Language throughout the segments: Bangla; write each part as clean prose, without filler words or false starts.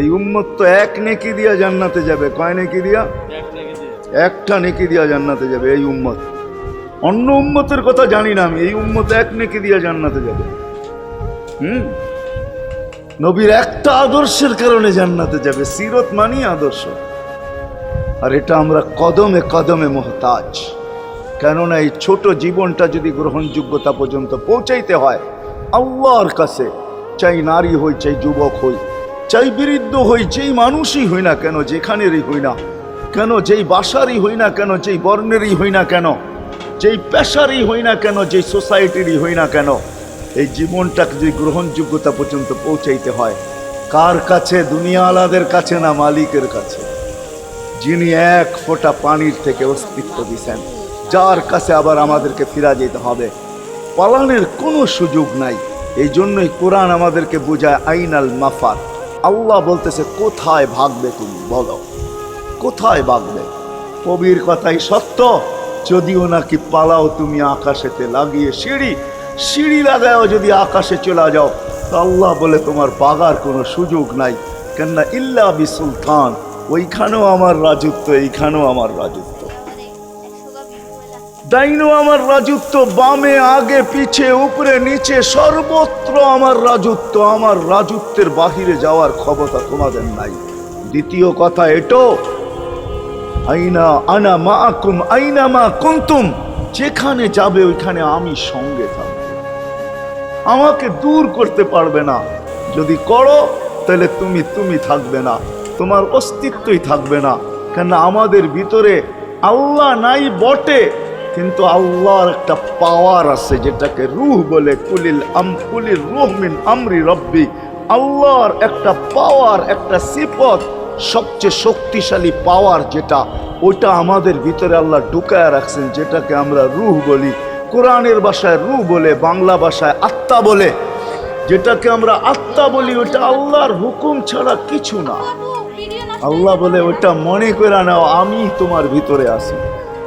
এই উম্মত তো এক নেকি দিয়া জান্নাতে যাবে। কয় নেকি দিয়া? একটা নেকি দিয়া জান্নাতে যাবে এই উম্মত। অন্য উম্মতের কথা জানি না আমি, এই উম্মত এক নেকি দিয়া জান্নাতে যাবে। নবীর একটা আদর্শের কারণে জান্নাতে যাবে। সিরত মানি আদর্শ, আর এটা আমরা কদমে কদমে মুহতাজ। কেননা এই ছোট জীবনটা যদি গ্রহণযোগ্যতা পর্যন্ত পৌঁছাইতে হয় আল্লাহর কাছে, চাই নারী হই, চাই যুবক হই, চাই বৃদ্ধ হই, যেই মানুষই হই না কেন, যেখানেরই হই না কেন, যেই বাসারই হই না কেন, যেই বর্ণেরই হই না কেন, যেই পেশারই হই না কেন, যেই সোসাইটিরই হই না কেন, এই জীবনটাকে যদি গ্রহণযোগ্যতা পর্যন্ত পৌঁছাইতে হয় কার কাছে? দুনিয়াওয়ালাদের কাছে না, মালিকের কাছে, যিনি এক ফোঁটা পানির থেকে অস্তিত্ব দিয়েছেন, যার কাছে আবার আমাদেরকে ফিরা যেতে হবে। পালানের কোনো সুযোগ নাই। এই জন্যই কোরআন আমাদেরকে বোঝায় আইনাল মাফার। আল্লাহ বলতেছে কোথায় ভাগবে তুমি, বলো কোথায় ভাগবে? কবির কথাই সত্য, যদিও নাকি পালাও তুমি আকাশেতে লাগিয়ে সিঁড়ি, সিঁড়ি লাগাও যদি আকাশে চলে যাও, তো আল্লাহ বলে তোমার পাগার কোনো সুযোগ নাই। কেননা ইল্লা বিসুলতান, ওইখানেও আমার রাজত্ব, এইখানেও আমার রাজত্ব, ডাইনো আমার রাজত্ব, বামে আগে পিছে উপরে নিচে সর্বত্র আমার রাজত্ব। আমার রাজত্বের বাহিরে যাওয়ার ক্ষমতা তোমাদের নাই। দ্বিতীয় কথা এটো, আইনা আনা মাআকুম আইনা মা কুনতুম, যেখানে যাবে ওইখানে আমি সঙ্গে থাকব, আমাকে দূর করতে পারবে না। যদি করো তাহলে তুমি থাকবে না, তোমার অস্তিত্বই থাকবে না। কেন আমাদের ভিতরে আল্লাহ নাই বটে, কিন্তু আল্লাহর একটা পাওয়ার আছে যেটাকে রূহ বলে। কুলির রূহ মিন আমরি রব্বি, আল্লাহর একটা পাওয়ার, একটা সিফত, সবচেয়ে শক্তিশালী পাওয়ার যেটা, ওটা আমাদের ভিতরে আল্লাহ ঢুকায় রাখছেন, যেটাকে আমরা রূহ বলি। কোরআনের ভাষায় রূহ বলে, বাংলা ভাষায় আত্মা বলে। যেটাকে আমরা আত্মা বলি ওটা আল্লাহর হুকুম ছাড়া কিছু না। আল্লাহ বলে ওটা মনে করে নাও আমি তোমার ভিতরে আছি,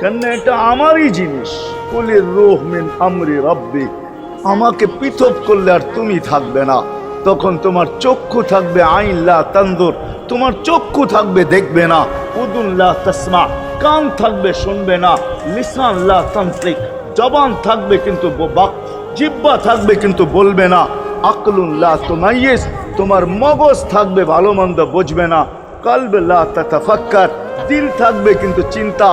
কেন এটা আমারই জিনিস। কুলির রূহ মিন আমরি রব্বি, আমাকে পৃথক করলে আর তুমি থাকবে না। তখন তোমার চক্ষু থাকবে আইন লা তানজুর, তোমার চক্ষু থাকবে দেখবে না। উদুন লা তাসমা, কান থাকবে শুনবে না। লিসান লা তানতিক, জবান থাকবে কিন্তু জিহ্বা থাকবে কিন্তু বলবে না। আকলুন লা তুমাইয়িজ, তোমার মগজ থাকবে ভালো মন্দ বুঝবে না। কলব লা তাতাফাক্কার, দিল থাকবে কিন্তু চিন্তা